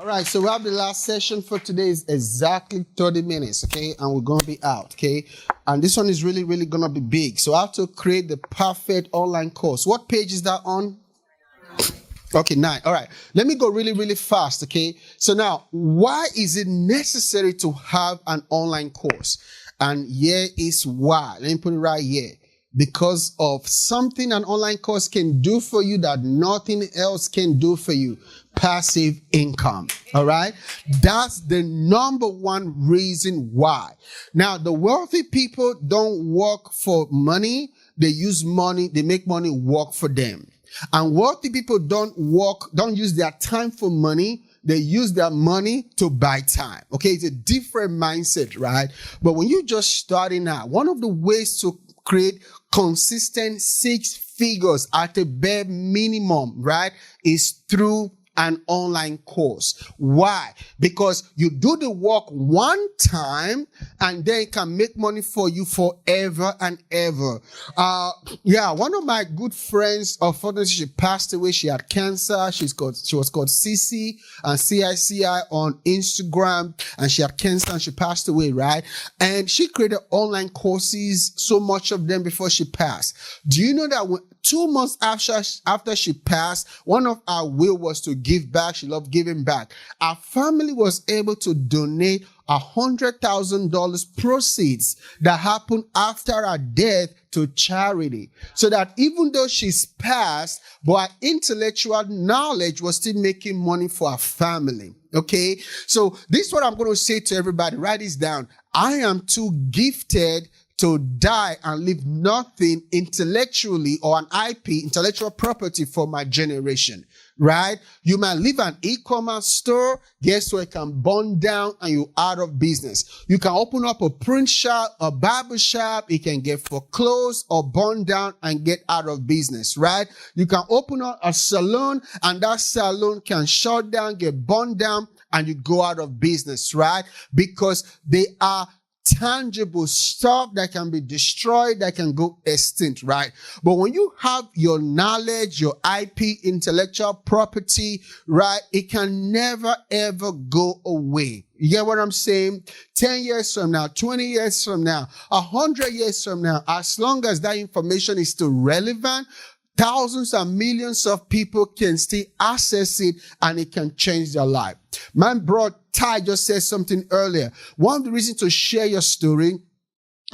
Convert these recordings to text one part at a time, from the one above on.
All right, so we have the last session for today is exactly 30 minutes, okay? And we're going to be out, okay? And this one is really, really going to be big. So I have to create the perfect online course. What page is that on? Okay, 9. All right. Let me go really, really fast, okay? So now, why is it necessary to have an online course? And here is why. Let me put it right here. Because of something an online course can do for you that nothing else can do for you. Passive income. All right. That's the number one reason why. Now, the wealthy people don't work for money. They use money. They make money work for them. And wealthy people don't use their time for money. They use their money to buy time. Okay. It's a different mindset, right? But when you're just starting out, one of the ways to create consistent 6 figures at a bare minimum, right, is through an online course. Why? Because you do the work one time and then it can make money for you forever and ever. One of my good friends, unfortunately, she passed away. She had cancer. She was called Cici and CICI on Instagram, and she had cancer and she passed away, right? And she created online courses, so much of them before she passed. Do you know that 2 months after she passed, one of our will was to give back. She loved giving back. Our family was able to donate $100,000 proceeds that happened after her death to charity. So that even though she's passed, but her intellectual knowledge was still making money for her family. Okay. So this is what I'm going to say to everybody. Write this down. I am too gifted to die and leave nothing intellectually or an IP, intellectual property for my generation, right? You might leave an e-commerce store. Guess what? It can burn down and you're out of business. You can open up a print shop, a barber shop. It can get foreclosed or burn down and get out of business, right? You can open up a salon and that salon can shut down, get burned down, and you go out of business, right? Because they are tangible stuff that can be destroyed, that can go extinct, right? But when you have your knowledge, your IP, intellectual property, right, it can never, ever go away. You get what I'm saying? 10 years from now, 20 years from now, 100 years from now, as long as that information is still relevant, thousands and millions of people can still access it and it can change their life. My bro Ty just said something earlier. One of the reasons to share your story,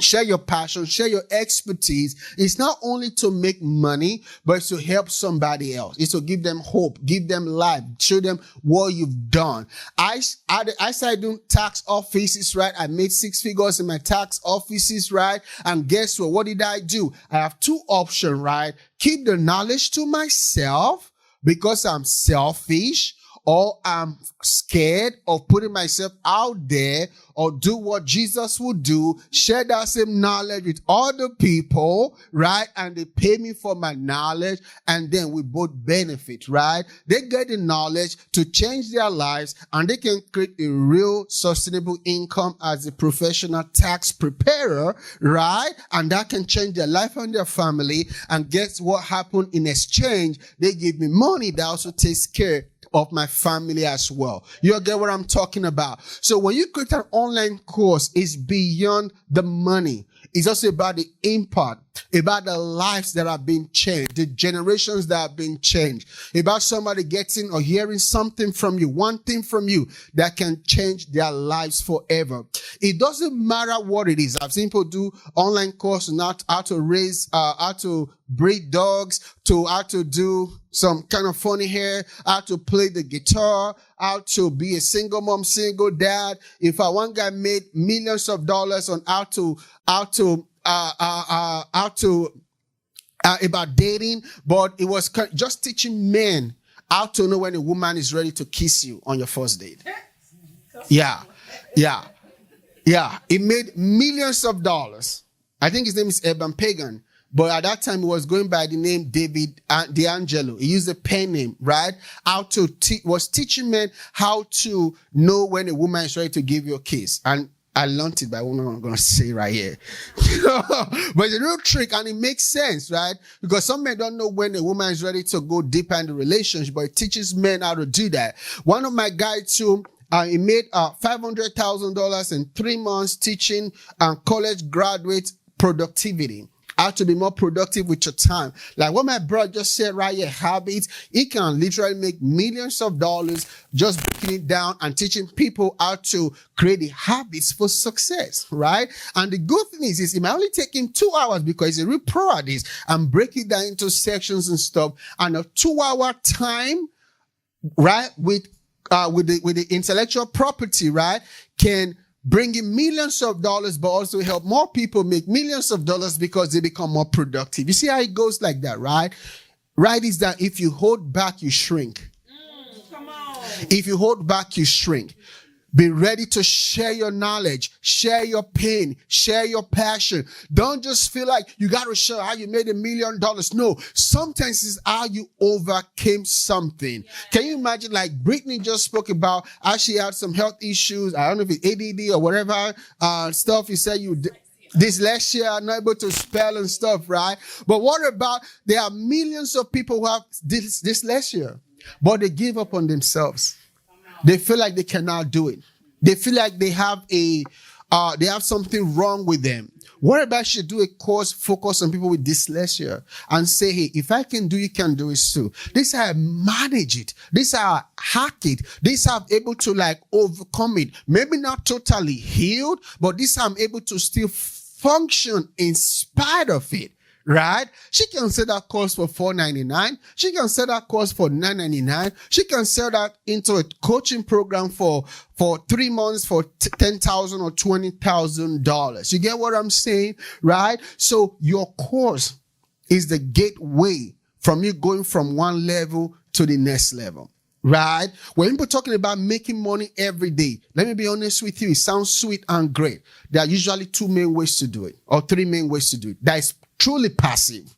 share your passion, share your expertise is not only to make money, but it's to help somebody else. It's to give them hope, give them life, show them what you've done. I started doing tax offices, right? I made 6 figures in my tax offices, right? And guess what? What did I do? I have 2 options, right? Keep the knowledge to myself because I'm selfish, or I'm scared of putting myself out there, or do what Jesus would do, share that same knowledge with other people, right? And they pay me for my knowledge, and then we both benefit, right? They get the knowledge to change their lives, and they can create a real sustainable income as a professional tax preparer, right? And that can change their life and their family. And guess what happened in exchange? They give me money that also takes care of my family as well. You get what I'm talking about? So when you create an online course, it's beyond the money. It's also about the impact, about the lives that have been changed, the generations that have been changed, about somebody getting or hearing something from you, one thing from you that can change their lives forever. It doesn't matter what it is. I've seen people do online courses, not how to raise, how to breed dogs, to how to do some kind of funny hair, how to play the guitar, how to be a single mom, single dad. In fact, one guy made millions of dollars on about dating, but it was just teaching men how to know when a woman is ready to kiss you on your first date. Yeah. He made millions of dollars. I think his name is Eben Pagan. But at that time, he was going by the name David D'Angelo. He used a pen name, right? Was teaching men how to know when a woman is ready to give you a kiss. And I learned it by what I'm going to say right here. But it's a real trick, and it makes sense, right? Because some men don't know when a woman is ready to go deeper in the relationship, but it teaches men how to do that. One of my guys too, he made $500,000 in 3 months teaching college graduates productivity. How to be more productive with your time. Like what my brother just said right here, habits. He can literally make millions of dollars just breaking it down and teaching people how to create the habits for success, right? And the good thing is it might only take him 2 hours because he's a real pro at this, and break it down into sections and stuff. And a 2-hour time, right, with the intellectual property, right, can bring in millions of dollars, but also help more people make millions of dollars because they become more productive. You see how it goes like that, right? Right is that if you hold back, you shrink. Come on. If you hold back, you shrink. Be ready to share your knowledge, share your pain, share your passion. Don't just feel like you got to share how you made $1 million. No, sometimes it's how you overcame something. Yeah. Can you imagine, like Brittany just spoke about how she had some health issues. I don't know if it's ADD or whatever stuff you said you did. Dyslexia, not able to spell and stuff, right? But what about, there are millions of people who have dyslexia, but they give up on themselves. They feel like they cannot do it. They feel like they have something wrong with them. What about I should do a course focus on people with dyslexia and say, hey, if I can do, you can do it too. This is how I manage it. This is how I hack it. This is how I'm able to like overcome it. Maybe not totally healed, but this is how I'm able to still function in spite of it. Right? She can sell that course for $4.99. She can sell that course for $9.99. She can sell that into a coaching program for 3 months for $10,000 or $20,000. You get what I'm saying? Right? So your course is the gateway from you going from one level to the next level. Right? When people talking about making money every day, let me be honest with you, it sounds sweet and great. There are usually 2 main ways to do it, or 3 main ways to do it. That is truly passive.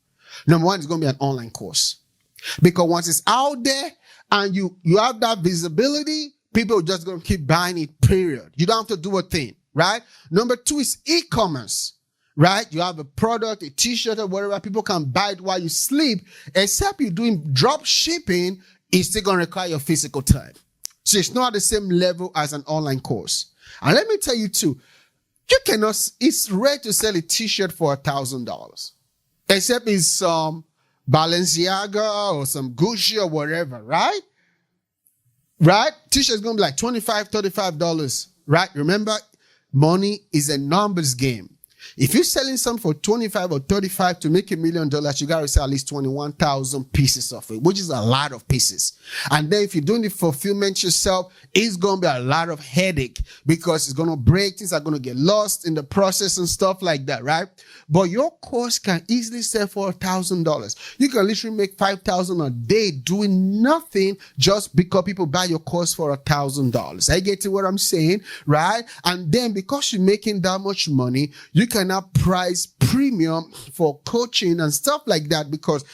Number 1 is going to be an online course. Because once it's out there and you have that visibility, people are just going to keep buying it, period. You don't have to do a thing, right? Number 2 is e-commerce, right? You have a product, a t-shirt or whatever, people can buy it while you sleep, except you're doing drop shipping, it's still going to require your physical time. So it's not at the same level as an online course. And let me tell you too, it's rare to sell a t-shirt for $1,000. Except it's some Balenciaga or some Gucci or whatever, right? Right? T-shirt's going to be like $25, $35, right? Remember, money is a numbers game. If you're selling something for 25 or 35 to make $1 million, you got to sell at least 21,000 pieces of it, which is a lot of pieces. And then if you're doing the fulfillment yourself, it's going to be a lot of headache because it's going to break. Things are going to get lost in the process and stuff like that, right? But your course can easily sell for $1,000. You can literally make $5,000 a day doing nothing just because people buy your course for $1,000. I get to what I'm saying, right? And then because you're making that much money, you can now price premium for coaching and stuff like that because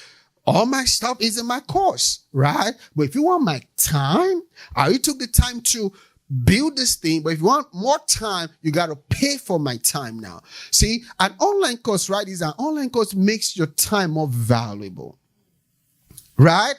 all my stuff is in my course, right? But if you want my time, you took the time to build this thing, but if you want more time, you got to pay for my time now. See, an online course, right, is an online course makes your time more valuable, right?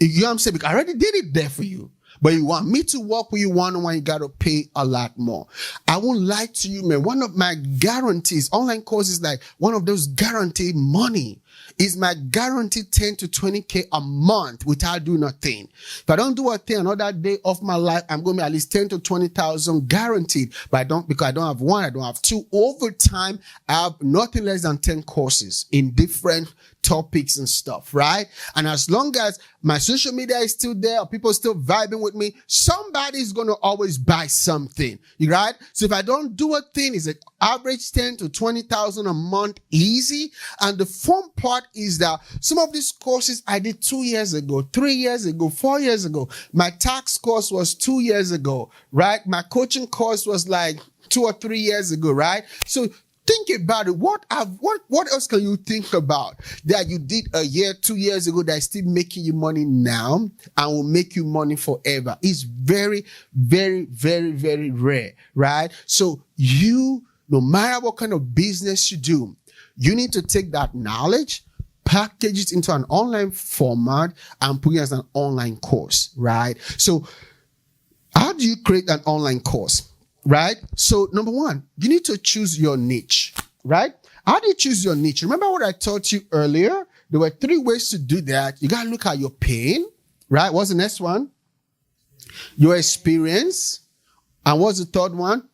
You know what I'm saying? Because I already did it there for you. But you want me to work with you one-on-one, you got to pay a lot more. I won't lie to you, man. One of my guarantees, online courses like one of those guaranteed money is my guaranteed 10 to 20K a month without doing a thing. If I don't do a thing another day of my life, I'm going to be at least 10 to 20,000 guaranteed. But because I don't have 1, I don't have 2. Over time, I have nothing less than 10 courses in different topics and stuff, right? And as long as my social media is still there, people still vibing with me, somebody's going to always buy something, right? So if I don't do a thing, it's an average 10 to 20,000 a month easy. And the fun part is that some of these courses I did 2 years ago, 3 years ago, 4 years ago. My tax course was 2 years ago, right? My coaching course was like 2 or 3 years ago, right? So think about it. What else can you think about that you did a year, 2 years ago that is still making you money now and will make you money forever? It's very, very, very, very rare, right? So no matter what kind of business you do, you need to take that knowledge, package it into an online format, and put it as an online course, right? So how do you create an online course, right? So number one, you need to choose your niche, right? How do you choose your niche? Remember what I taught you earlier? There were 3 ways to do that. You got to look at your pain, right? What's the next one? Your experience. And what's the third one?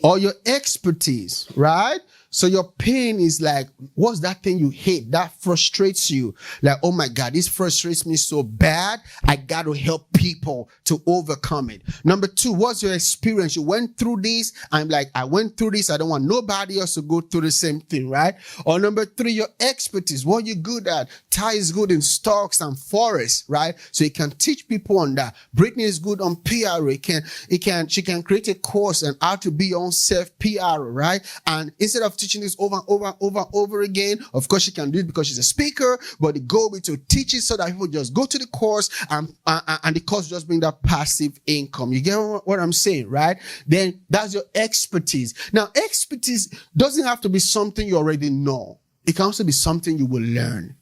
Or your expertise, right? So your pain is like, what's that thing you hate that frustrates you? Like, oh my God, this frustrates me so bad. I got to help people to overcome it. Number 2, what's your experience? You went through this. I'm like, I went through this. I don't want nobody else to go through the same thing, right? Or number 3, your expertise. What you good at? Ty is good in stocks and forests, right? So you can teach people on that. Brittany is good on PR. She can create a course on how to be your own self PR, right? And instead of teaching this over and over again, of course she can do it because she's a speaker, but the goal is to teach it so that people just go to the course and the course just bring that passive income. You get what I'm saying, right? Then that's your expertise. Now, expertise doesn't have to be something you already know. It can also be something you will learn.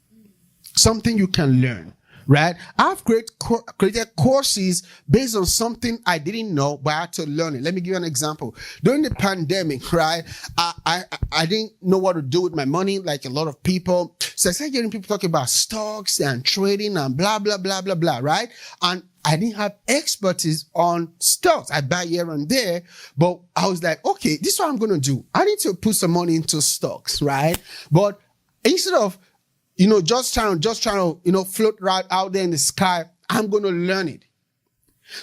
Something you can learn. Right? I've created courses based on something I didn't know, but I had to learn it. Let me give you an example. During the pandemic, right, I didn't know what to do with my money like a lot of people. So I started hearing people talking about stocks and trading and blah, blah, blah, blah, blah, right? And I didn't have expertise on stocks. I buy here and there, but I was like, okay, this is what I'm going to do. I need to put some money into stocks, right? But instead of just trying to, float right out there in the sky, I'm going to learn it.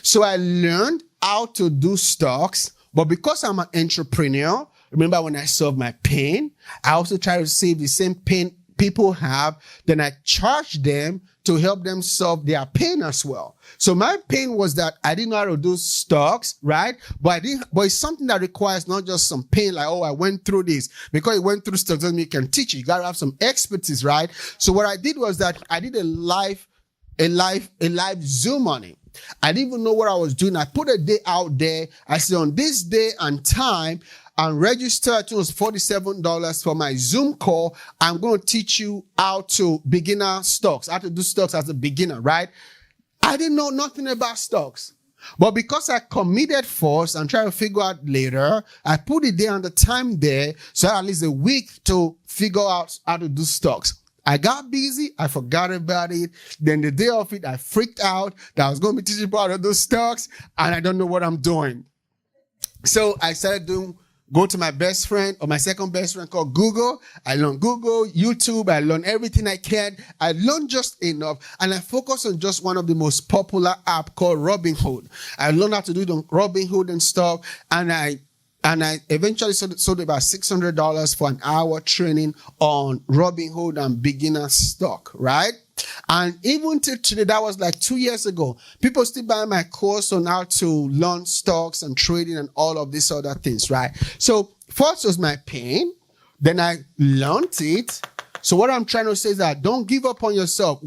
So I learned how to do stocks, but because I'm an entrepreneur, remember when I solved my pain, I also try to save the same pain people have, then I charge them to help them solve their pain as well. So my pain was that I didn't know how to do stocks, right? But it's something that requires not just some pain, like, oh, I went through this. Because you went through stocks doesn't mean you can teach it. You got to have some expertise, right? So what I did was that I did a live Zoom on it. I didn't even know what I was doing. I put a day out there. I said, on this day and time, and register, it was $47 for my Zoom call. I'm going to teach you how to beginner stocks, how to do stocks as a beginner, right? I didn't know nothing about stocks. But because I committed first and tried to figure out later, I put it there and the time there, so at least a week to figure out how to do stocks. I got busy. I forgot about it. Then the day of it, I freaked out that I was going to be teaching people how to do stocks and I don't know what I'm doing. So I started go to my best friend or my second best friend called Google. I learned Google, YouTube. I learned everything I can. I learned just enough. And I focused on just one of the most popular app called Robinhood. I learned how to do the Robinhood and stuff. And I eventually sold about $600 for an hour training on Robinhood and beginner stock, right? And even till today, that was like 2 years ago, people still buy my course on how to learn stocks and trading and all of these other things, right? So first was my pain. Then I learned it. So what I'm trying to say is that don't give up on yourself.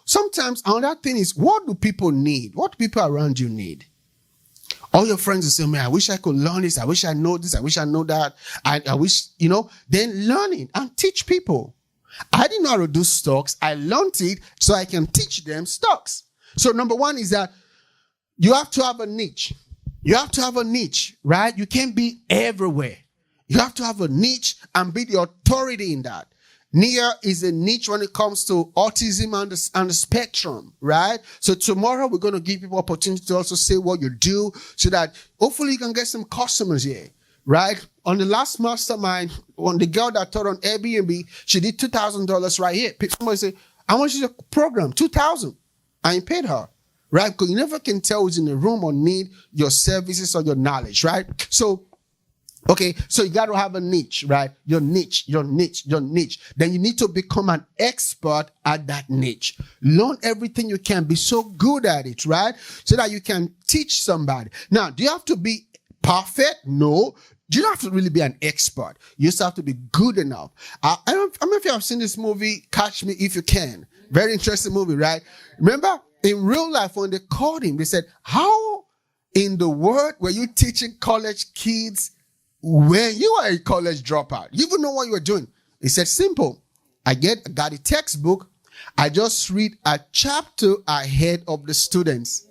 Sometimes another thing is, what do people need? What do people around you need? All your friends will say, man, I wish I could learn this. I wish I know this. I wish I know that. I wish, then learn it and teach people. I didn't know how to do stocks. I learned it so I can teach them stocks. So number one is that you have to have a niche. You have to have a niche, right? You can't be everywhere. You have to have a niche and be the authority in that. Nia is a niche when it comes to autism and the spectrum, right? So tomorrow we're going to give people opportunity to also say what you do so that hopefully you can get some customers here, right? On the last mastermind, on the girl that taught on Airbnb, she did $2,000 right here. Somebody say, how much is your program? $2,000. I paid her, right? Because you never can tell who's in the room or need your services or your knowledge, right? So you got to have a niche, right? Your niche. Then you need to become an expert at that niche. Learn everything you can. Be so good at it, right? So that you can teach somebody. Now, do you have to be perfect? No. You don't have to really be an expert. You just have to be good enough. I don't know if you have seen this movie, Catch Me If You Can. Very interesting movie, right? Remember, in real life, when they called him, they said, how in the world were you teaching college kids when you were a college dropout? You even know what you were doing. He said, simple. I got a textbook. I just read a chapter ahead of the students.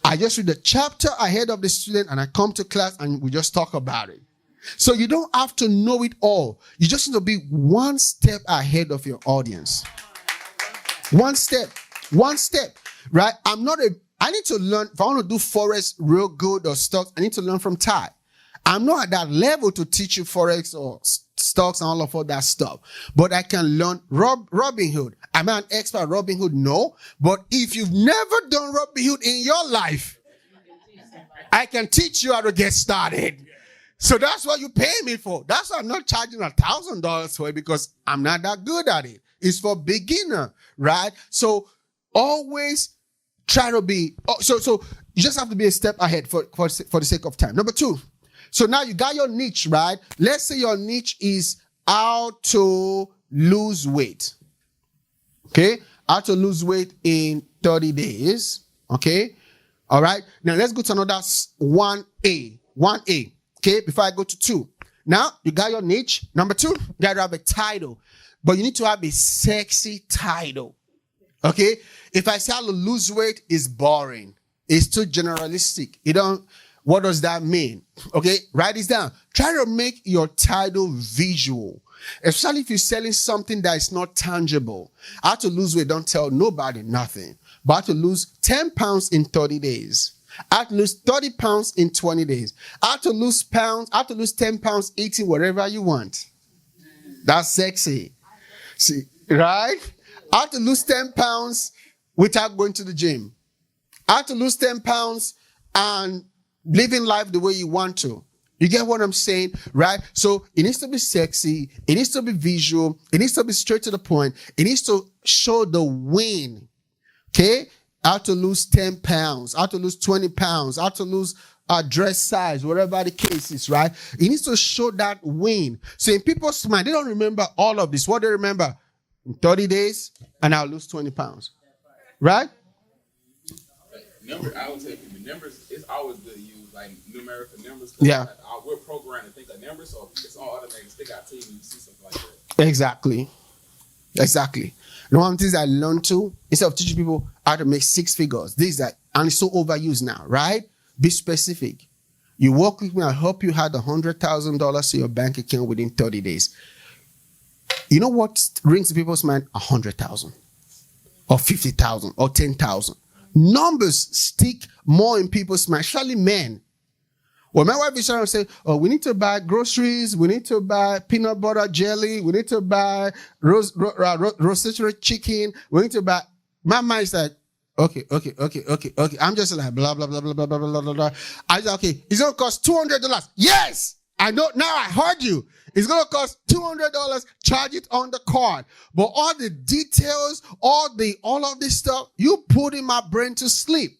I just read the chapter ahead of the student and I come to class and we just talk about it. So you don't have to know it all. You just need to be one step ahead of your audience. One step, right? I need to learn, if I want to do Forex real good or stocks, I need to learn from Ty. I'm not at that level to teach you Forex or stocks and all of that stuff. But I can learn Robinhood. Am I an expert at Robinhood? No. But if you've never done Robinhood in your life, I can teach you how to get started. So that's what you pay me for. That's why I'm not charging $1,000 for it, because I'm not that good at it. It's for beginner, right? So always try to be, so you just have to be a step ahead for the sake of time. Number 2. So now you got your niche, right? Let's say your niche is how to lose weight. Okay? How to lose weight in 30 days. Okay? All right? Now let's go to another 1A. 1A. Okay? Before I go to 2. Now you got your niche. Number 2, you got to have a title. But you need to have a sexy title. Okay? If I say how to lose weight, it's boring. It's too generalistic. What does that mean? Okay, write this down. Try to make your title visual, especially if you're selling something that is not tangible. How to lose weight, don't tell nobody nothing. But how to lose 10 pounds in 30 days. How to lose 30 pounds in 20 days. How to lose 10 pounds eating whatever you want. That's sexy. See, right? How to lose 10 pounds without going to the gym. How to lose 10 pounds and living life the way you want to. You get what I'm saying, right? So it needs to be sexy. It needs to be visual. It needs to be straight to the point. It needs to show the win. Okay? How to lose 10 pounds. How to lose 20 pounds. How to lose dress size, whatever the case is, right? It needs to show that win. So in people's mind, they don't remember all of this. What they remember? In 30 days, and I'll lose 20 pounds. Right? I would tell people numbers, it's always good to use like numerical numbers. Yeah. We're programmed to think of numbers, so it's all automatic stick out to you when you see something like that. Exactly. One of the things I learned too, instead of teaching people how to make 6 figures, and it's so overused now, right? Be specific. You work with me, I'll help you add $100,000 to your bank account within 30 days. You know what rings to people's mind? 100,000 or 50,000 or 10,000. Numbers stick more in people's mind, especially men. Well, my wife is trying to say, oh, we need to buy groceries, we need to buy peanut butter jelly, we need to buy rotisserie chicken, we need to buy. My mind is like, okay. I'm just like, blah, blah, blah, blah, blah, blah, blah, blah, blah. I say, okay, it's going to cost $200. Yes! I know, now I heard you. It's going to cost $200. Charge it on the card. But all the details, all of this stuff, you put in my brain to sleep.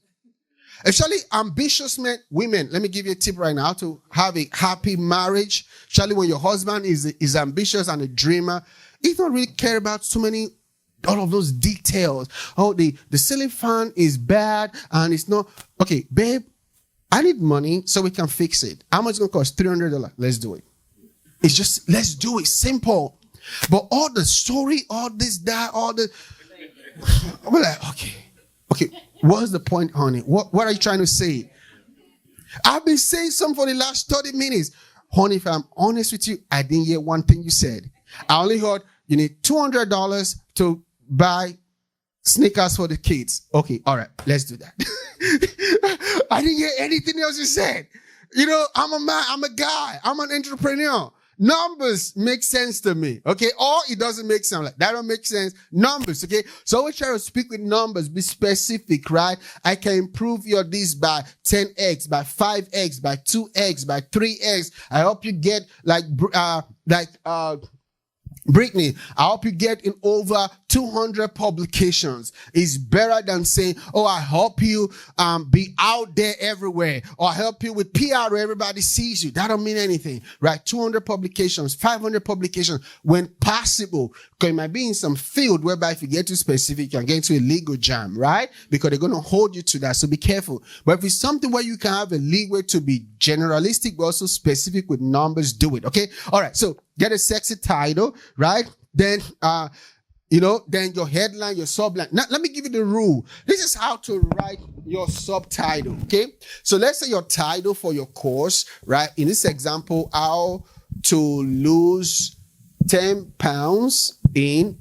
Especially ambitious women. Let me give you a tip right now how to have a happy marriage. Especially when your husband is ambitious and a dreamer. He don't really care about all of those details. Oh, the ceiling fan is bad and it's not. Okay, babe, I need money so we can fix it. How much is it going to cost? $300. Let's do it. It's just, let's do it. Simple. But all the story, all this, that, all the... I'm like, okay. What's the point, honey? What are you trying to say? I've been saying something for the last 30 minutes. Honey, if I'm honest with you, I didn't hear one thing you said. I only heard you need $200 to buy sneakers for the kids. Okay, all right, let's do that. I didn't hear anything else you said. You know, I'm a man, I'm a guy, I'm an entrepreneur. Numbers make sense to me, okay? Or it doesn't make sense. Like, that don't make sense. Numbers, okay? So always try to speak with numbers. Be specific, right? I can improve your this by 10x, by 5x, by 2x, by 3x. I hope you get Brittany, I hope you get in over 200 publications. It's better than saying, oh, I help you be out there everywhere, or I help you with PR where everybody sees you. That don't mean anything, right? 200 publications, 500 publications when possible. Because it might be in some field whereby if you get too specific, you can get into a legal jam, right? Because they're going to hold you to that. So be careful. But if it's something where you can have a leeway to be generalistic, but also specific with numbers, do it. Okay. All right. So get a sexy title, right? Then, then your headline, your subline. Now, let me give you the rule. This is how to write your subtitle, okay? So let's say your title for your course, right? In this example, how to lose 10 pounds in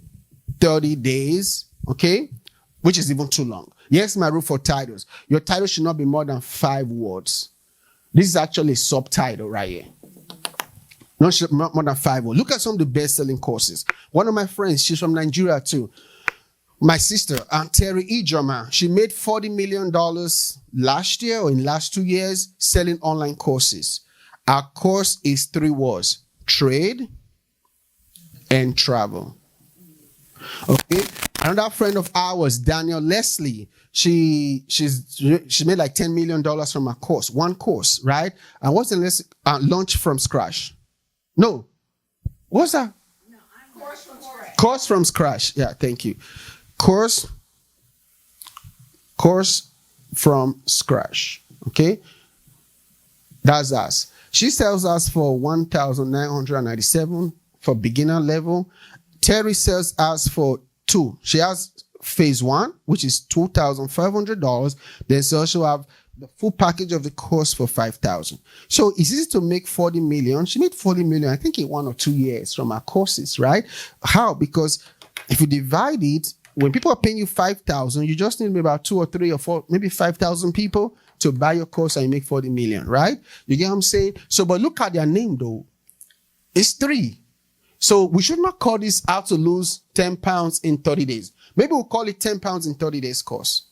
30 days, okay? Which is even too long. Here's my rule for titles. Your title should not be more than 5 words. This is actually a subtitle right here. Not more than 5 words. Look at some of the best-selling courses. One of my friends, she's from Nigeria too. My sister, Terry Ijoma, she made $40 million last year or in the last 2 years selling online courses. Our course is 3 words: trade and travel. Okay. Another friend of ours, Daniel Leslie, she made like $10 million from her course, one course, right? And what's the next launch from scratch? No. What's that? No, course from scratch. Course from scratch. Yeah, thank you. Course from scratch. Okay? That's us. She sells us for $1,997 for beginner level. Terry sells us for 2. She has phase 1, which is $2,500. Then she also have the full package of the course for $5,000. So it's easy to make 40 million. She made 40 million, I think, in 1 or 2 years from her courses, right? How? Because if you divide it, when people are paying you 5,000, you just need maybe about 2 or 3 or 4, maybe 5,000 people to buy your course and you make 40 million, right? You get what I'm saying? So, but look at their name though. It's 3. So we should not call this how to lose 10 pounds in 30 days. Maybe we'll call it 10 pounds in 30 days course.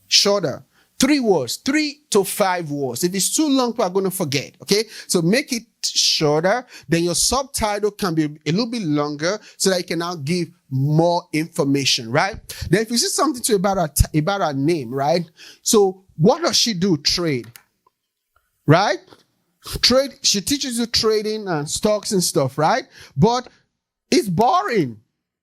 Shorter. 3 words, 3 to 5 words. If it's too long, we're going to forget. Okay. So make it shorter. Then your subtitle can be a little bit longer so that you can now give more information, right? Then if you see something about her name, right? So what does she do? Trade, right? Trade. She teaches you trading and stocks and stuff, right? But it's boring.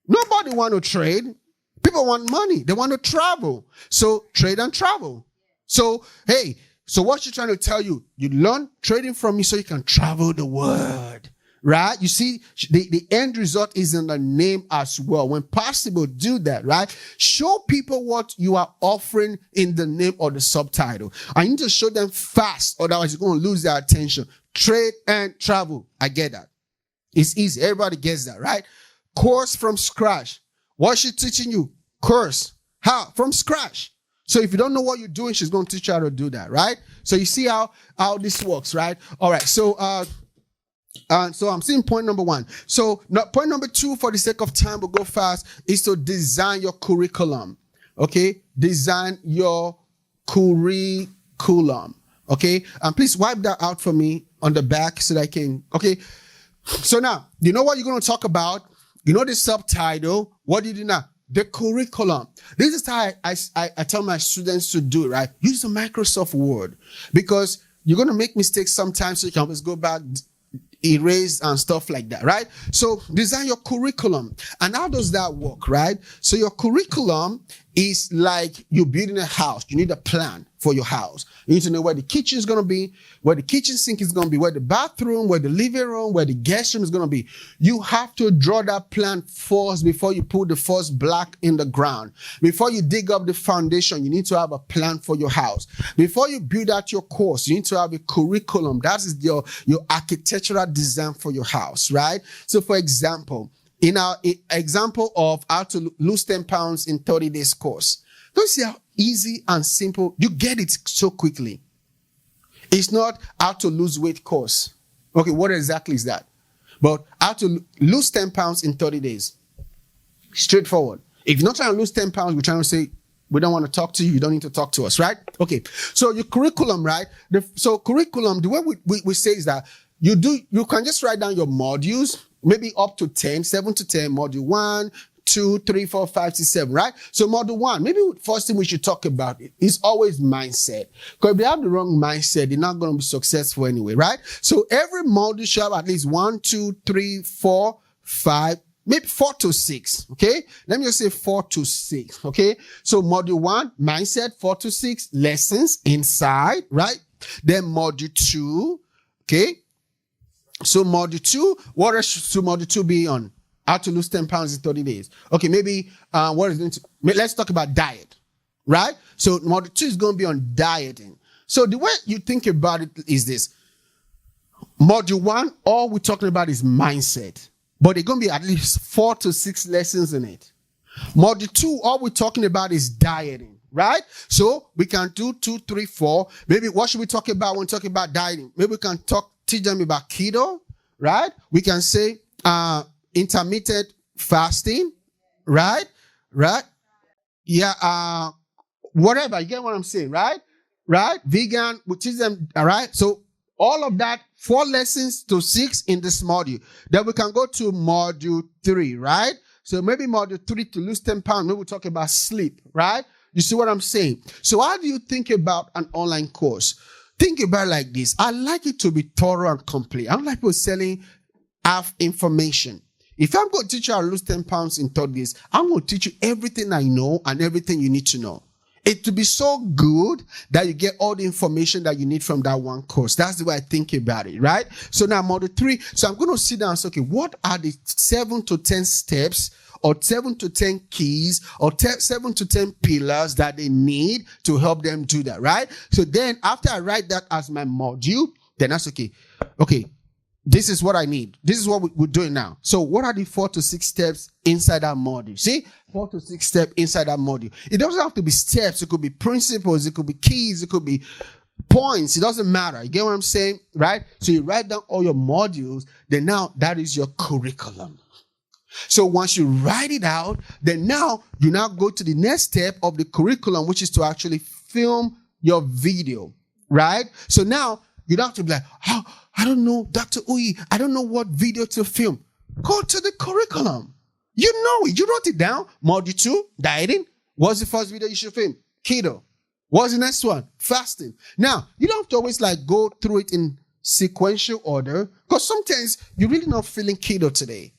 Nobody want to trade. People want money. They want to travel. So trade and travel. So, hey, so what she's trying to tell you, you learn trading from me so you can travel the world, right? You see, the end result is in the name as well. When possible, do that, right? Show people what you are offering in the name or the subtitle. I need to show them fast, otherwise you're going to lose their attention. Trade and travel. I get that. It's easy. Everybody gets that, right? Course from scratch. What's she teaching you? Course. How? From scratch. So if you don't know what you're doing, she's going to teach you how to do that, right? So you see how this works, right? All right. So so I'm seeing point number 1. So point number 2, for the sake of time, we'll go fast, is to design your curriculum. Okay? Design your curriculum. Okay? And please wipe that out for me on the back so that I can, okay? So now, you know what you're going to talk about? You know the subtitle. What do you do now? The curriculum. This is how I tell my students to do it, right? Use the Microsoft Word, because you're going to make mistakes sometimes, so you can always go back, erase and stuff like that, right? So design your curriculum. And how does that work, right? So your curriculum is like you're building a house. You need a plan for your house. You need to know where the kitchen is going to be, where the kitchen sink is going to be, where the bathroom, where the living room, where the guest room is going to be. You have to draw that plan first before you put the first block in the ground. Before you dig up the foundation, you need to have a plan for your house. Before you build out your course, you need to have a curriculum. That is your architectural design for your house, right? So for example, in our example of how to lose 10 pounds in 30 days course, don't see how easy and simple you get it so quickly. It's not how to lose weight course. Okay, what exactly is that? But how to lose 10 pounds in 30 days. Straightforward. If you're not trying to lose 10 pounds, we're trying to say, we don't want to talk to you. You don't need to talk to us, right? Okay. So your curriculum, right? So curriculum, the way we say is that you can just write down your modules, maybe up to 10, 7 to 10, module 1, 2, 3, 4, 5, 6, 7, right? So module 1, maybe first thing we should talk about is always mindset. Because if they have the wrong mindset, they're not going to be successful anyway, right? So every module should have at least 1, 2, 3, 4, 5, maybe 4 to 6, okay? Let me just say 4 to 6, okay? So module 1, mindset, 4 to 6, lessons inside, right? Then module 2, okay? So module 2, what else should module 2 be on? How to lose 10 pounds in 30 days. Okay, maybe let's talk about diet, right? So module 2 is going to be on dieting. So the way you think about it is this. Module 1, all we're talking about is mindset. But there's going to be at least 4 to 6 lessons in it. Module 2, all we're talking about is dieting, right? So we can do 2, 3, 4. Maybe what should we talk about when talking about dieting? Maybe we can teach them about keto, right? We can say intermittent fasting, right? Yeah, whatever. You get what I'm saying, right? Vegan, we teach them, all right? So all of that, 4 lessons to 6 in this module. Then we can go to module 3, right? So maybe module 3 to lose 10 pounds. Maybe we'll talk about sleep, right? You see what I'm saying? So how do you think about an online course? Think about it like this. I like it to be thorough and complete. I don't like people selling half information. If I'm going to teach you how to lose 10 pounds in 30 days, I'm going to teach you everything I know and everything you need to know. It to be so good that you get all the information that you need from that one course. That's the way I think about it, right? So now module 3. So I'm going to sit down and say, okay, what are the 7 to 10 steps or 7 to 10 keys or 7 to 10 pillars that they need to help them do that, right? So then after I write that as my module, then that's okay. Okay, this is what I need. This is what we're doing now. So what are the 4 to 6 steps inside that module? See, 4 to 6 steps inside that module. It doesn't have to be steps. It could be principles. It could be keys. It could be points. It doesn't matter. You get what I'm saying, right? So you write down all your modules. Then now that is your curriculum. So once you write it out, then now you now go to the next step of the curriculum, which is to actually film your video, right? So now you don't have to be like, oh, I don't know, Dr. Uyi, I don't know what video to film. Go to the curriculum. You know it. You wrote it down. Module 2, dieting. What's the first video you should film? Keto. What's the next one? Fasting. Now, you don't have to always like go through it in sequential order because sometimes you're really not feeling keto today.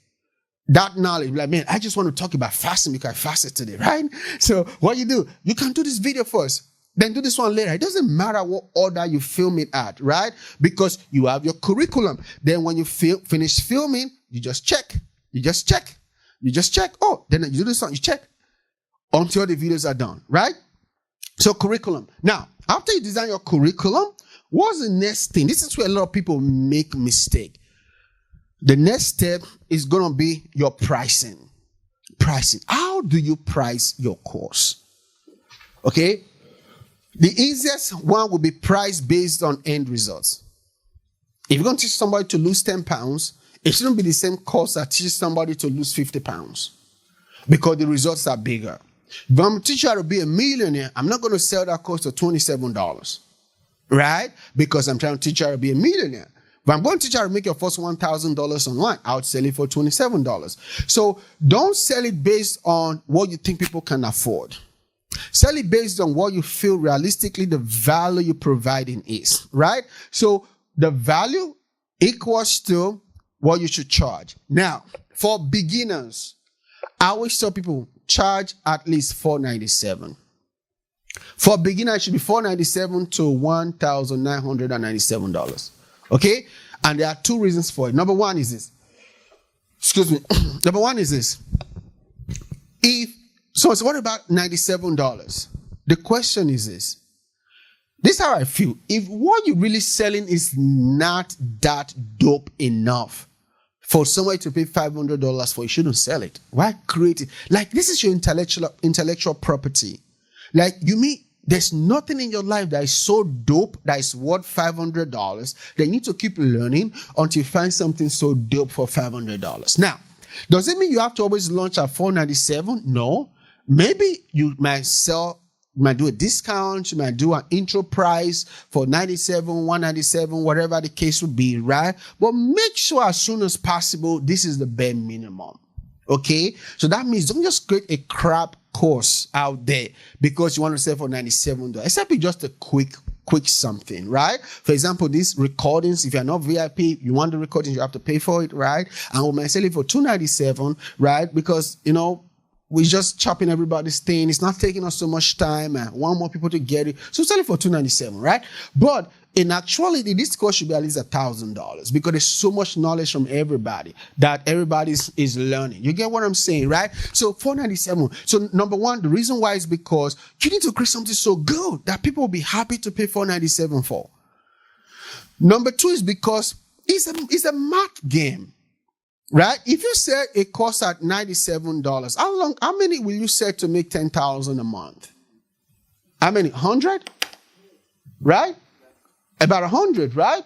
That knowledge, like, man, I just want to talk about fasting because I fasted today, right? So what you do, you can do this video first. Then do this one later. It doesn't matter what order you film it at, right? Because you have your curriculum. Then when you finish filming, you just check. Oh, then you do this one, you check until the videos are done, right? So curriculum. Now, after you design your curriculum, what's the next thing? This is where a lot of people make mistake. The next step is going to be your pricing. Pricing. How do you price your course? Okay? The easiest one will be price based on end results. If you're going to teach somebody to lose 10 pounds, it shouldn't be the same cost that teaches somebody to lose 50 pounds because the results are bigger. If I'm going to teach you how to be a millionaire, I'm not going to sell that course for $27, right? Because I'm trying to teach you how to be a millionaire. If I'm going to teach you how to make your first $1,000 online, I would sell it for $27. So don't sell it based on what you think people can afford. Sell it based on what you feel realistically the value you're providing is, right? So the value equals to what you should charge. Now, for beginners, I always tell people charge at least $497. For beginners, it should be $497 to $1,997. Okay? And there are 2 reasons for it. Number one is this. Number one is this. So what about $97? The question is this. This is how I feel. If what you're really selling is not that dope enough for somebody to pay $500 for, you shouldn't sell it. Why create it? Like, this is your intellectual property. Like, you mean there's nothing in your life that is so dope that is worth $500 that you need to keep learning until you find something so dope for $500. Now, does it mean you have to always launch at $497? No. Maybe you might sell You might do a discount. You might do an intro price for 97, 197, whatever the case would be, right? But make sure as soon as possible, this is the bare minimum. Okay? So that means don't just create a crap course out there because you want to sell for $97. Except it's just a quick something, right? For example, these recordings, if you're not VIP, you want the recordings, you have to pay for it, right? And we might sell it for $297, right? Because, we're just chopping everybody's thing. It's not taking us so much time and want more people to get it. So sell it for $297, right? But in actuality, this course should be at least $1,000 because there's so much knowledge from everybody that everybody is learning. You get what I'm saying, right? So $497. So number one, the reason why is because you need to create something so good that people will be happy to pay $497 for. Number two is because it's a math game. Right? If you sell a course at $97, how many will you sell to make $10,000 a month? How many? 100? Right? About 100, right?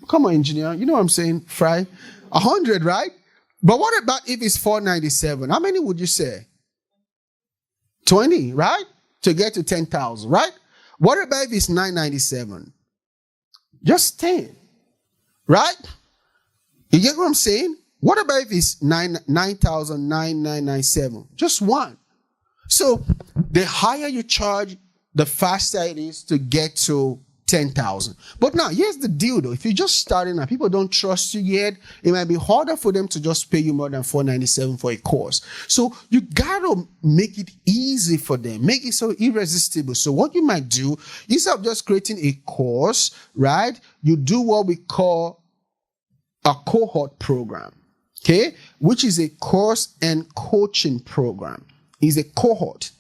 Come on, engineer. You know what I'm saying, Fry? 100, right? But what about if it's $497? How many would you say? 20, right? To get to 10,000, right? What about if it's $997? Just 10, right? You get what I'm saying? What about if it's 9,997? Just one. So the higher you charge, the faster it is to get to 10,000. But now, here's the deal though. If you're just starting and people don't trust you yet, it might be harder for them to just pay you more than $497 for a course. So you gotta make it easy for them. Make it so irresistible. So what you might do, instead of just creating a course, right? You do what we call a cohort program. Okay, which is a course and coaching program. Is a cohort,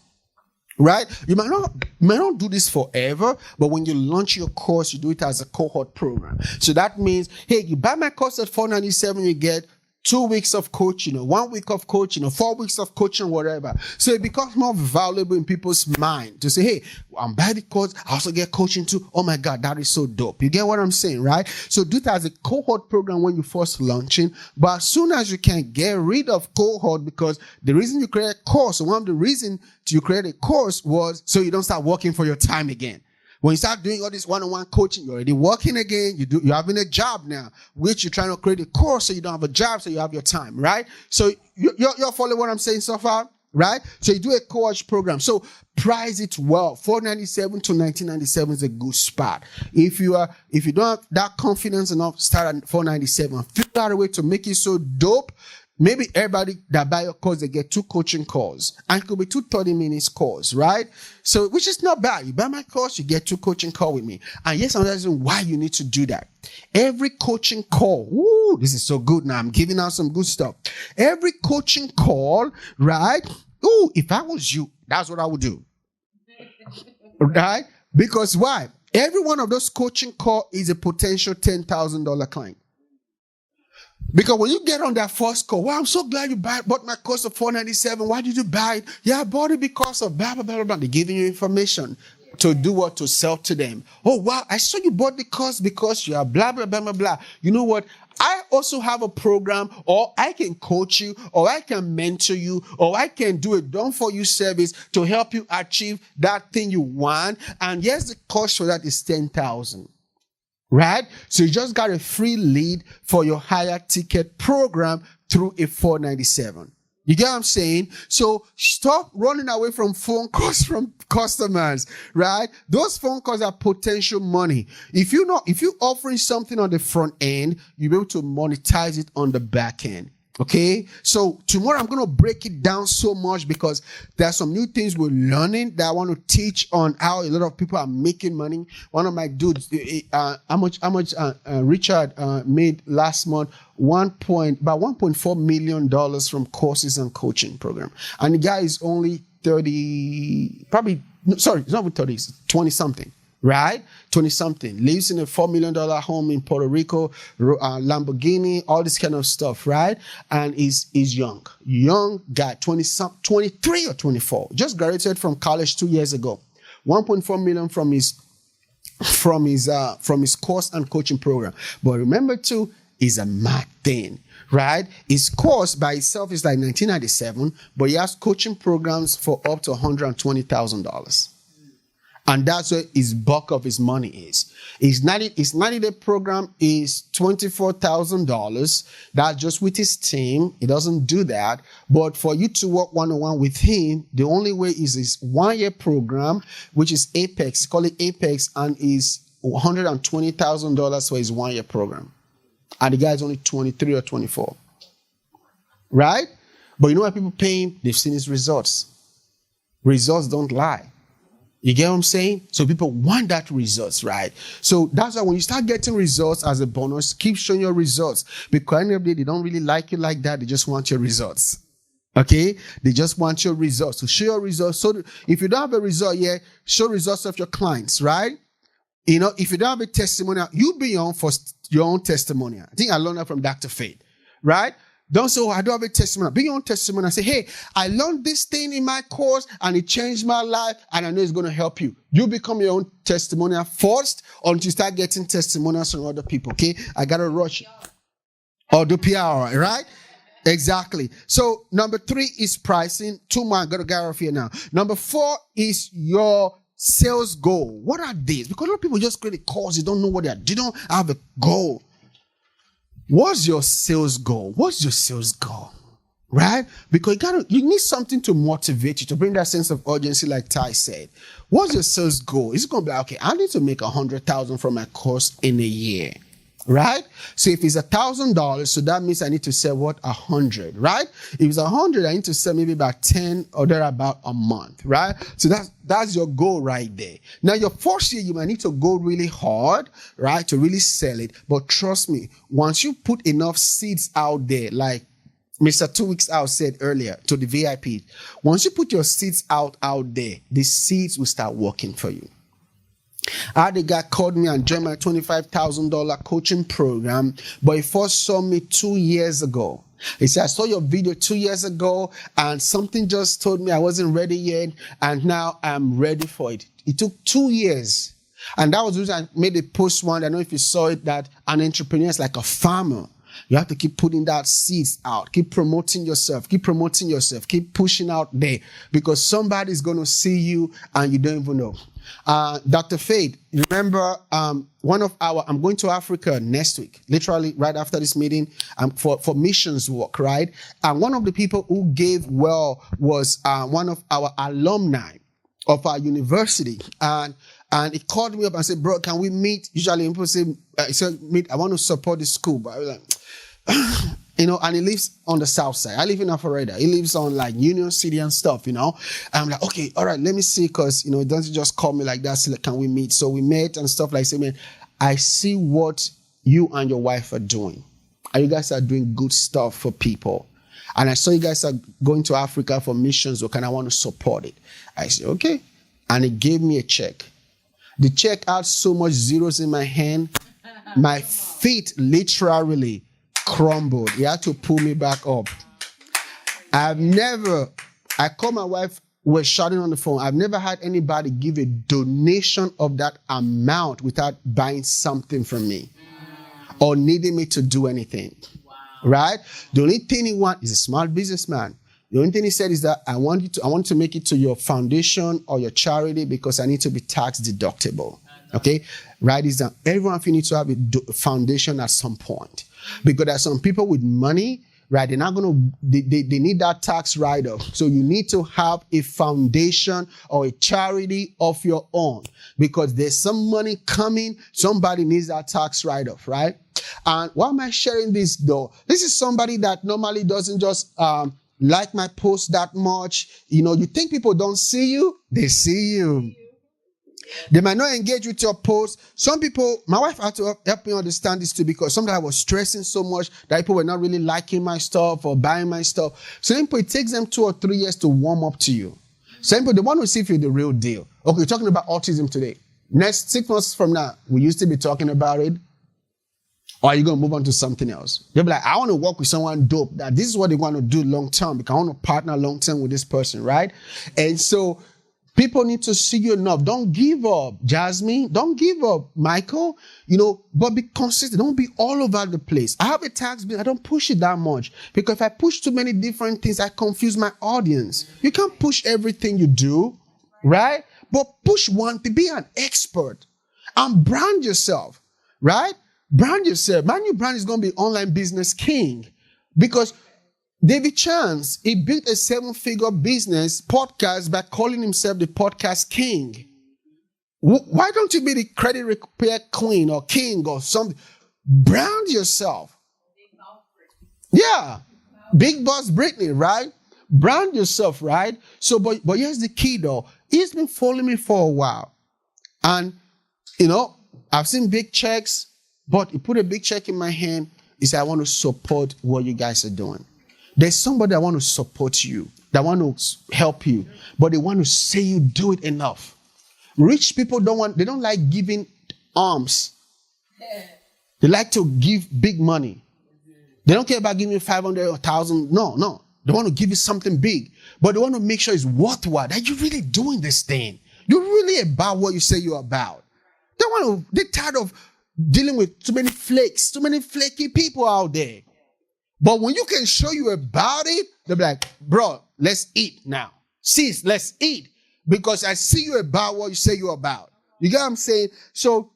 right? You might not do this forever, but when you launch your course, you do it as a cohort program. So that means, hey, you buy my course at $497, you get 2 weeks of coaching, or 1 week of coaching, or 4 weeks of coaching, whatever. So it becomes more valuable in people's mind to say, hey, I'm buying the course, I also get coaching too. Oh my God, that is so dope. You get what I'm saying, right? So do it as a cohort program when you first launching. But as soon as you can get rid of cohort, because the reason you create a course, or one of the reasons you create a course was so you don't start working for your time again. When you start doing all this one-on-one coaching, you're already working again. You're having a job now, which you're trying to create a course so you don't have a job, so you have your time, right? So you're following what I'm saying so far, right? So you do a coach program. So price it well. $497 to $1997 is a good spot. If you don't have that confidence enough, start at $497. Figure out a way to make it so dope. Maybe everybody that buy your course, they get 2 coaching calls. And it could be 2 30-minute calls, right? So, which is not bad. You buy my course, you get 2 coaching calls with me. And yes, another reason why you need to do that. Every coaching call, woo, this is so good now. I'm giving out some good stuff. Every coaching call, right? Ooh, if I was you, that's what I would do. Right? Because why? Every one of those coaching calls is a potential $10,000 client. Because when you get on that first call, wow, I'm so glad you bought my course of $497. Why did you buy it? Yeah, I bought it because of blah, blah, blah, blah. They're giving you information to do what? To sell to them. Oh, wow, I saw you bought the course because you are blah, blah, blah, blah, blah. You know what? I also have a program, or I can coach you, or I can mentor you, or I can do a done-for-you service to help you achieve that thing you want. And yes, the cost for that is $10,000. Right? So you just got a free lead for your higher ticket program through a $497. You get what I'm saying? So stop running away from phone calls from customers, right? Those phone calls are potential money. If you're offering something on the front end, you'll be able to monetize it on the back end. Okay, so tomorrow I'm going to break it down so much because there are some new things we're learning that I want to teach on how a lot of people are making money. One of my dudes, how much Richard made last month, about $1.4 million from courses and coaching program. And the guy is only 30, it's not even 30, it's 20 something. Right? 20-something. Lives in a $4 million home in Puerto Rico, Lamborghini, all this kind of stuff, right? And is young. Young guy, 23 or 24. Just graduated from college 2 years ago. 1.4 million from his course and coaching program. But remember too, it's a mad thing, right? His course by itself is like $1997, but he has coaching programs for up to $120,000. And that's where his bulk of his money is. His 90-day program is $24,000. That's just with his team. He doesn't do that. But for you to work one-on-one with him, the only way is his 1-year program, which is Apex. Call it Apex, and is $120,000 for his 1-year program. And the guy's only 23 or 24. Right? But you know why people pay him? They've seen his results. Results don't lie. You get what I'm saying? So people want that results, right? So that's why when you start getting results as a bonus, keep showing your results. Because at the end of the day, they don't really like you like that. They just want your results. Okay? They just want your results. So show your results. So if you don't have a result yet, show results of your clients, right? You know, if you don't have a testimonial, you be on for your own testimonial. I think I learned that from Dr. Faith, right? Don't say, oh, I don't have a testimony. Be your own testimony and say, hey, I learned this thing in my course and it changed my life and I know it's going to help you. You become your own testimonial first until you start getting testimonials from other people, okay? I got to rush. Or do PR, right? Exactly. So number 3 is pricing. 2 more, I got to get off here now. Number 4 is your sales goal. What are these? Because a lot of people just create a course. They don't know what they are. They don't have a goal. What's your sales goal? What's your sales goal? Right? Because you need something to motivate you, to bring that sense of urgency, like Ty said. What's your sales goal? Is it going to be like, okay, I need to make $100,000 from my course in a year. Right? So if it's $1,000, so that means I need to sell what? 100, right? If it's 100, I need to sell maybe about 10 or thereabout a month, right? So that's your goal right there. Now your first year, you might need to go really hard, right? To really sell it. But trust me, once you put enough seeds out there, like Mr. 2 Weeks Out said earlier to the VIP, once you put your seeds out there, the seeds will start working for you. I had a guy called me and joined my $25,000 coaching program, but he first saw me 2 years ago. He said, I saw your video 2 years ago and something just told me I wasn't ready yet and now I'm ready for it. It took 2 years. And that was the reason I made a post one. I don't know if you saw it, that an entrepreneur is like a farmer. You have to keep putting that seeds out. Keep promoting yourself. Keep pushing out there because somebody's going to see you and you don't even know. Dr. Faith, remember I'm going to Africa next week, literally right after this meeting, for missions work, right? And one of the people who gave well was one of our alumni of our university. And he called me up and said, bro, can we meet? Usually people say, meet, I want to support the school. But I was like, you know, and he lives on the south side. I live in Alpharetta. He lives on like Union City and stuff, you know. And I'm like, okay, all right, let me see, because, you know, it doesn't just call me like that. So like, can we meet? So we met and stuff like that. Man, I see what you and your wife are doing. And you guys are doing good stuff for people. And I saw you guys are going to Africa for missions work and I want to support it. I said, okay. And he gave me a check. The check had so much zeros in my hand. My feet literally crumbled. He had to pull me back up. I called my wife, we're shouting on the phone. I've never had anybody give a donation of that amount without buying something from me or needing me to do anything. Wow. Right? The only thing he wants is a smart businessman. The only thing he said is that I want to make it to your foundation or your charity because I need to be tax deductible. Okay? Write this down. Everyone of you need to have a foundation at some point. Because there are some people with money, right? They're not going to, they need that tax write-off. So you need to have a foundation or a charity of your own because there's some money coming. Somebody needs that tax write-off, right? And why am I sharing this though? This is somebody that normally doesn't just, like my post that much. You know, you think people don't see you? They see you. They might not engage with your post. Some people, my wife had to help me understand this too because sometimes I was stressing so much that people were not really liking my stuff or buying my stuff. So it takes them 2 or 3 years to warm up to you. Some people, they want to see if you're the real deal. Okay, we're talking about autism today. Next 6 months from now, we used to be talking about it. Or are you going to move on to something else? They'll be like, I want to work with someone dope. That this is what they want to do long term because I want to partner long term with this person, right? And so people need to see you enough. Don't give up, Jasmine. Don't give up, Michael. You know, but be consistent. Don't be all over the place. I have a tax bill. I don't push it that much because if I push too many different things, I confuse my audience. You can't push everything you do, right? But push one, be an expert and brand yourself, right? Brand yourself. My new brand is going to be online business king, because David Chance, he built a 7-figure business podcast by calling himself the podcast king. Why don't you be the credit repair queen or king or something? Brand yourself. Yeah. Big Boss Brittany, right? Brand yourself, right? So, but here's the key though. He's been following me for a while. And, I've seen big checks, but he put a big check in my hand. He said, I want to support what you guys are doing. There's somebody that want to support you, that want to help you, but they want to say you do it enough. Rich people they don't like giving alms. They like to give big money. They don't care about giving 500 or 1,000. No. They want to give you something big, but they want to make sure it's worthwhile, that you're really doing this thing. You're really about what you say you're about. They're tired of dealing with too many flakes, too many flaky people out there. But when you can show you about it, they'll be like, bro, let's eat now. Sis, let's eat. Because I see you about what you say you're about. You get what I'm saying? So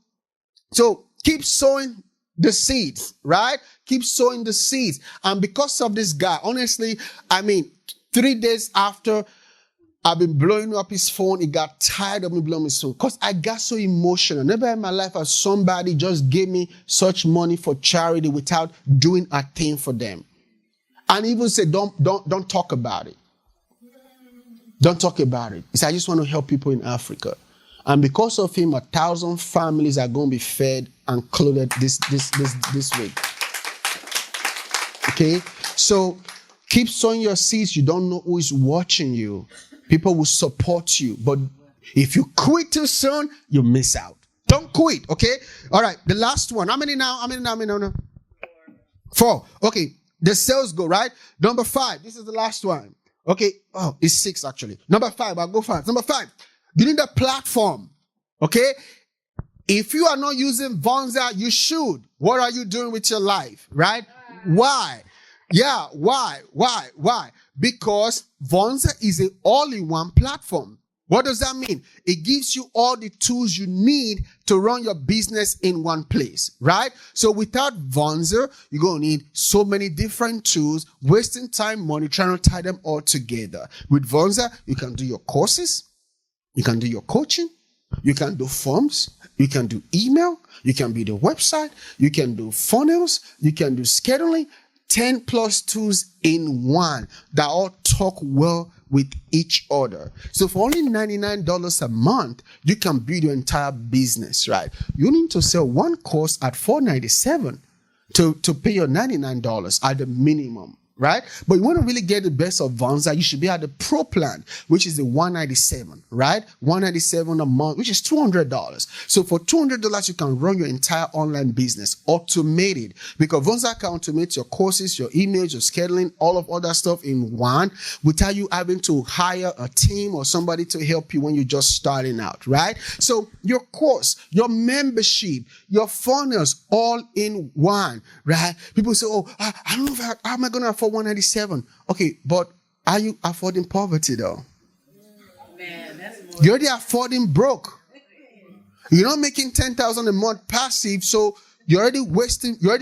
keep sowing the seeds, right? Keep sowing the seeds. And because of this guy, honestly, 3 days after I've been blowing up his phone, he got tired of me blowing his phone because I got so emotional. Never in my life has somebody just gave me such money for charity without doing a thing for them. And even said, don't talk about it. Don't talk about it. He said, I just want to help people in Africa. And because of him, 1,000 families are going to be fed and clothed this week. Okay? So keep sowing your seeds. You don't know who is watching you. People will support you. But if you quit too soon, you miss out. Don't quit, okay? All right, the last one. How many now? 4. Okay, the sales goal, right? Number 5. This is the last one. Okay. Oh, it's 6 actually. Number 5. I'll go fast. Number 5. You need a platform. Okay. If you are not using Vonza, you should. What are you doing with your life? Right? Why? Yeah. Why? Because Vonza is an all-in-one platform. What does that mean? It gives you all the tools you need to run your business in one place, right? So without Vonza, you're going to need so many different tools, wasting time, money, trying to tie them all together. With Vonza, you can do your courses, you can do your coaching, you can do forms, you can do email, you can build a website, you can do funnels, you can do scheduling, 10 plus tools in one that all talk well with each other. So for only $99 a month, you can build your entire business, right? You need to sell one course at $497 to pay your $99 at the minimum, right? But you want to really get the best of Vonza, you should be at the Pro plan, which is the $197, right? $197 a month, which is $200. So for $200, you can run your entire online business, automated, because Vonza can automate your courses, your emails, your scheduling, all of other stuff in one, without you having to hire a team or somebody to help you when you're just starting out, right? So your course, your membership, your funnels, all in one, right? People say, oh, I don't know how am I going to afford $197? Okay, but are you affording poverty though? Man, that's more. You're already affording broke. You're not making $10,000 a month passive, so you're already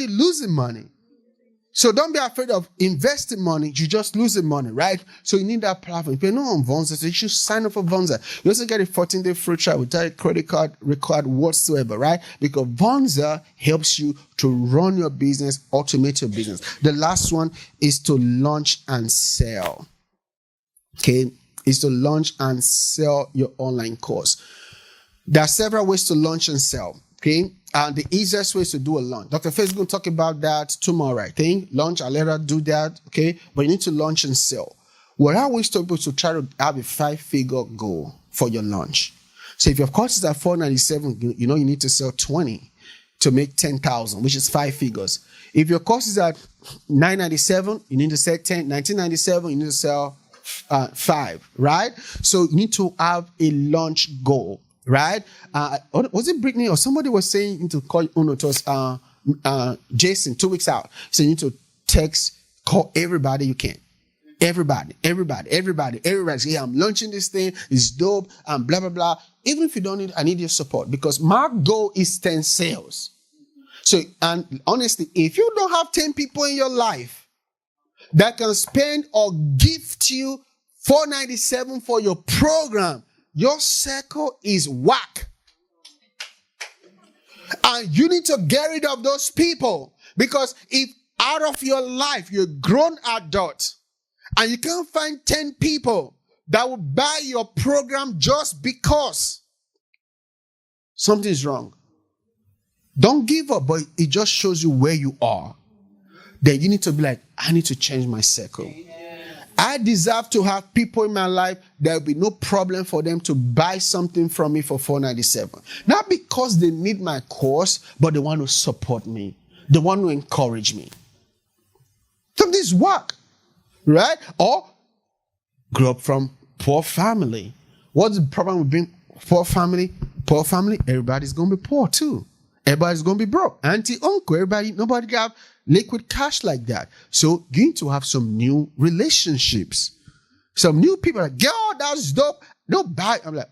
losing money. So don't be afraid of investing money. You're just losing money, right? So you need that platform. If you're not on Vonza, so you should sign up for Vonza. You also get a 14-day free trial without a credit card required whatsoever, right? Because Vonza helps you to run your business, automate your business. The last one is to launch and sell. Okay? Is to launch and sell your online course. There are several ways to launch and sell. Okay? And the easiest way is to do a launch. Dr. Faith is going to talk about that tomorrow, I think. Launch, I'll let her do that, okay? But you need to launch and sell. What I always tell people to try to have a 5-figure goal for your launch. So if your cost is at $497, you need to sell 20 to make 10,000, which is 5 figures. If your cost is at $997, you need to sell 10. $1997, you need to sell 5, right? So you need to have a launch goal. Right? Was it Brittany or somebody was saying you need to call to us, Jason, 2 weeks out. So you need to call everybody you can. Everybody. Say, yeah, I'm launching this thing. It's dope and blah, blah, blah. Even if you don't need, I need your support because my goal is 10 sales. So, and honestly, if you don't have 10 people in your life that can spend or gift you $497 for your program, your circle is whack. And you need to get rid of those people because if out of your life, you're a grown adult and you can't find 10 people that will buy your program just because something is wrong. Don't give up, but it just shows you where you are. Then you need to be like, I need to change my circle. I deserve to have people in my life. There will be no problem for them to buy something from me for $497. Not because they need my course, but they want to support me. They want to encourage me. Something's work, right? Or grow up from poor family. What's the problem with being poor family? Poor family, everybody's going to be poor too. Everybody's going to be broke. Auntie, uncle, everybody, nobody got liquid cash like that. So you need to have some new relationships. Some new people like, girl, that's dope. They'll buy. I'm like,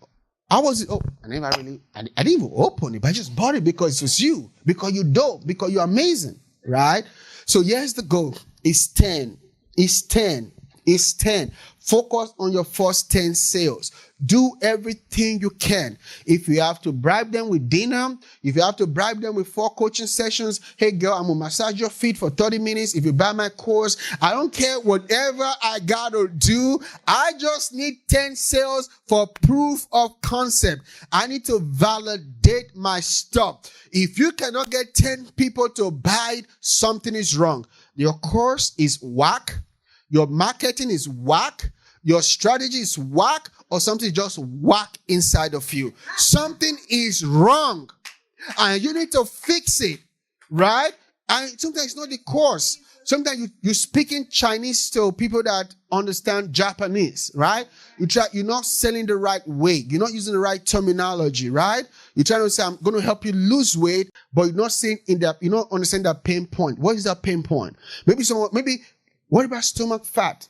I didn't even open it, but I just bought it because it was you, because you're dope, because you're amazing, right? So here's the goal. It's 10. It's 10. It's 10. Focus on your first 10 sales. Do everything you can. If you have to bribe them with dinner, if you have to bribe them with 4 coaching sessions, hey girl, I'm going to massage your feet for 30 minutes. If you buy my course, I don't care whatever I got to do. I just need 10 sales for proof of concept. I need to validate my stuff. If you cannot get 10 people to buy it, something is wrong. Your course is whack. Your marketing is whack. Your strategy is whack, or something just whack inside of you. Something is wrong. And you need to fix it, right? And sometimes it's not the course. Sometimes you're speaking Chinese to people that understand Japanese, right? You're not selling the right way. You're not using the right terminology, right? You're trying to say, I'm going to help you lose weight, but you're not saying you're not understanding that pain point. What is that pain point? What about stomach fat?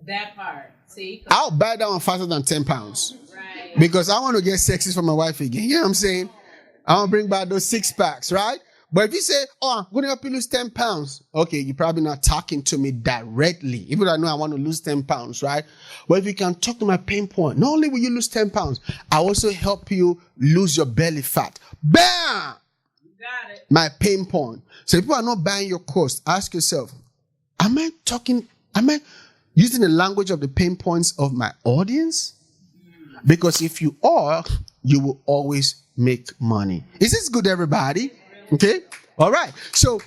That part. See? I'll buy that one faster than 10 pounds. Right. Because I want to get sexy for my wife again. You know what I'm saying? I want to bring back those 6 packs, right? But if you say, oh, I'm going to help you lose 10 pounds. Okay, you're probably not talking to me directly. Even though I know I want to lose 10 pounds, right? But if you can talk to my pain point, not only will you lose 10 pounds, I also help you lose your belly fat. Bam! You got it. My pain point. So if people are not buying your course, ask yourself, am I using the language of the pain points of my audience? Because if you are, you will always make money. Is this good, everybody? Okay? All right. So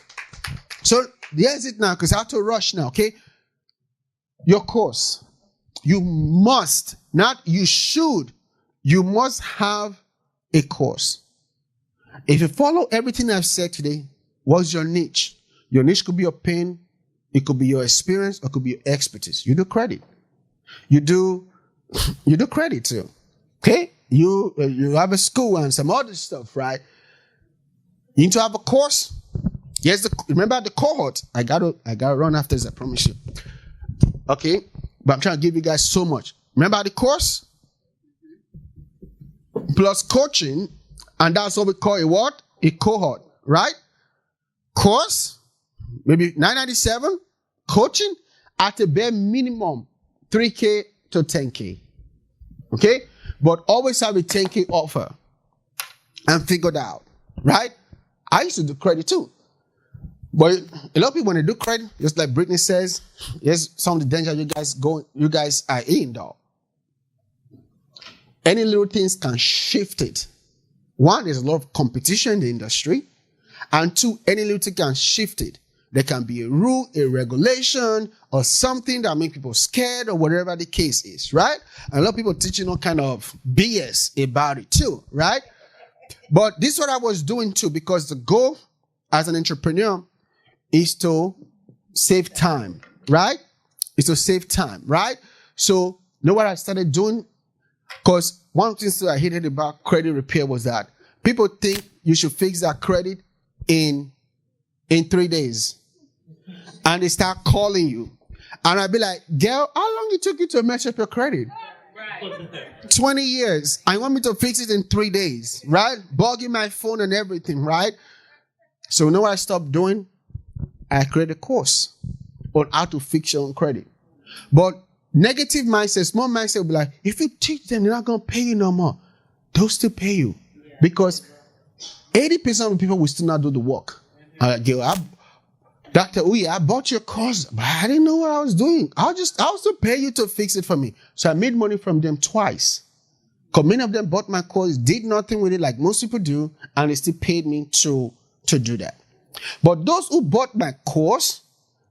here's it now, because I have to rush now, okay? Your course. You must, not you should, you must have a course. If you follow everything I've said today, what's your niche? Your niche could be your pain. It could be your experience, or it could be your expertise. You do credit. You do credit too. Okay? You have a school and some other stuff, right? You need to have a course. Yes, remember the cohort. I gotta run after this, I promise you. Okay? But I'm trying to give you guys so much. Remember the course? Plus coaching, and that's what we call a what? A cohort, right? Course. Maybe $997, coaching at a bare minimum, $3K to $10K. Okay? But always have a $10K offer and figure it out. Right? I used to do credit too. But a lot of people, when they do credit, just like Brittany says, here's some of the danger you guys are in, though. Any little things can shift it. One, there's a lot of competition in the industry. And 2, any little thing can shift it. There can be a rule, a regulation, or something that makes people scared, or whatever the case is, right? And a lot of people teaching all kind of BS about it too, right? But this is what I was doing too, because the goal as an entrepreneur is to save time, right? Is to save time, right? So, you know what I started doing? Because one of the things that I hated about credit repair was that people think you should fix that credit in 3 days. And they start calling you. And I'd be like, girl, how long it took you to match up your credit? Right. 20 years. I want me to fix it in 3 days, right? Bugging my phone and everything, right? So you know what I stopped doing? I created a course on how to fix your own credit. But negative mindset, small mindset will be like, if you teach them, they're not going to pay you no more. They'll still pay you. Because 80% of the people will still not do the work. Dr. Uye, I bought your course, but I didn't know what I was doing. I'll still pay you to fix it for me. So I made money from them twice. Because many of them bought my course, did nothing with it like most people do, and they still paid me to do that. But those who bought my course,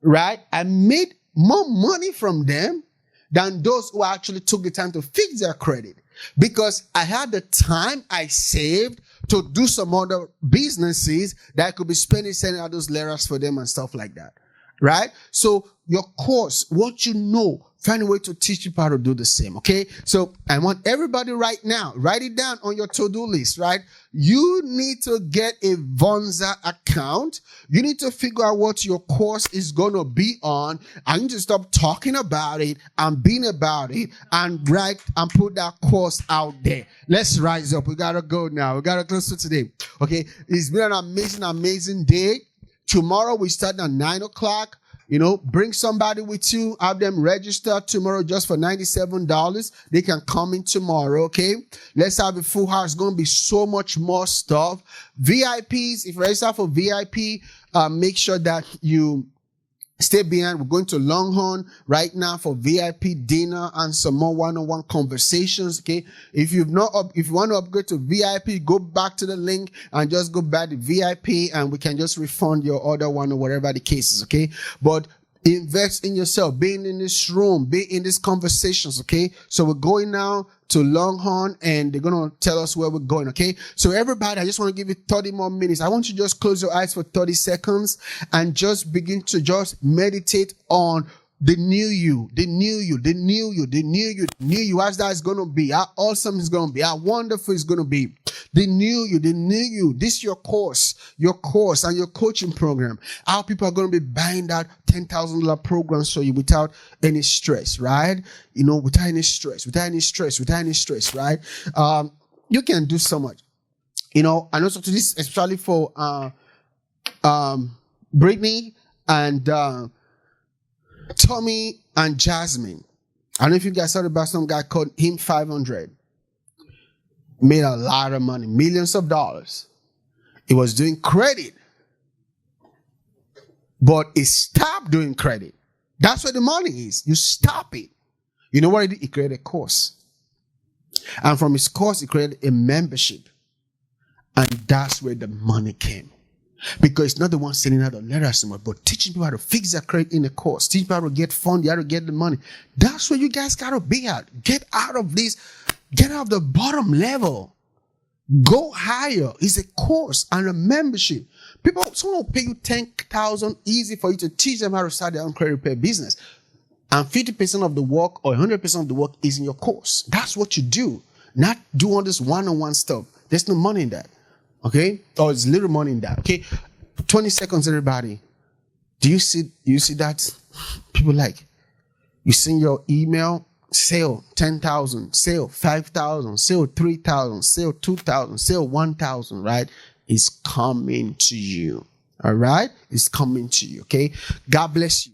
right, I made more money from them than those who actually took the time to fix their credit. Because I had the time I saved to do some other businesses that I could be sending out those letters for them and stuff like that. Right? So your course, what you know, find a way to teach people how to do the same. Okay? So I want everybody right now, write it down on your to-do list, right? You need to get a Vonza account. You need to figure out what your course is going to be on. I need to stop talking about it and being about it and write and put that course out there. Let's rise up. We got to go now. We got to close for today. Okay? It's been an amazing, amazing day. Tomorrow we start at 9 o'clock. You know, bring somebody with you, have them register tomorrow just for $97. They can come in tomorrow, okay? Let's have a full house. It's going to be so much more stuff. VIPs, if you register for VIP, make sure that you stay behind. We're going to Longhorn right now for VIP dinner and some more one-on-one conversations, okay? If you want to upgrade to VIP, go back to the link and just go back to VIP and we can just refund your other one or whatever the case is, okay? But invest in yourself, being in this room, be in these conversations, okay? So we're going now to Longhorn and they're going to tell us where we're going, okay? So everybody, I just want to give you 30 more minutes. I want you to just close your eyes for 30 seconds and just begin to just meditate on the new you, the new you, the new you, the new you, the new you, as that is going to be, how awesome it's going to be, how wonderful it's going to be. The new you, the new you. This is your course and your coaching program. How people are going to be buying that $10,000 programs for you without any stress, right? You know, without any stress, right? You can do so much, you know, and also to this, especially for Brittany and Tommy and Jasmine. I don't know if you guys heard about some guy called him 500. Made a lot of money, millions of dollars. He was doing credit, but he stopped doing credit. That's where the money is. You stop it. You know what he did? He created a course. And from his course, he created a membership. And that's where the money came. Because it's not the one sending out the letters anymore, but teaching people how to fix their credit in the course, teaching people how to get funding, how to get the money. That's where you guys got to be at. Get out of this. Get out of the bottom level. Go higher. It's a course and a membership. Someone will pay you $10,000 easy for you to teach them how to start their own credit repair business. And 50% of the work or 100% of the work is in your course. That's what you do. Not do all this one-on-one stuff. There's no money in that. Okay? Or there's little money in that. Okay? 20 seconds, everybody. Do you see that? People like, you send your email, sale 10,000, sale 5,000, sale 3,000, sale 2,000, sale 1,000, right? It's coming to you. All right? It's coming to you. Okay? God bless you.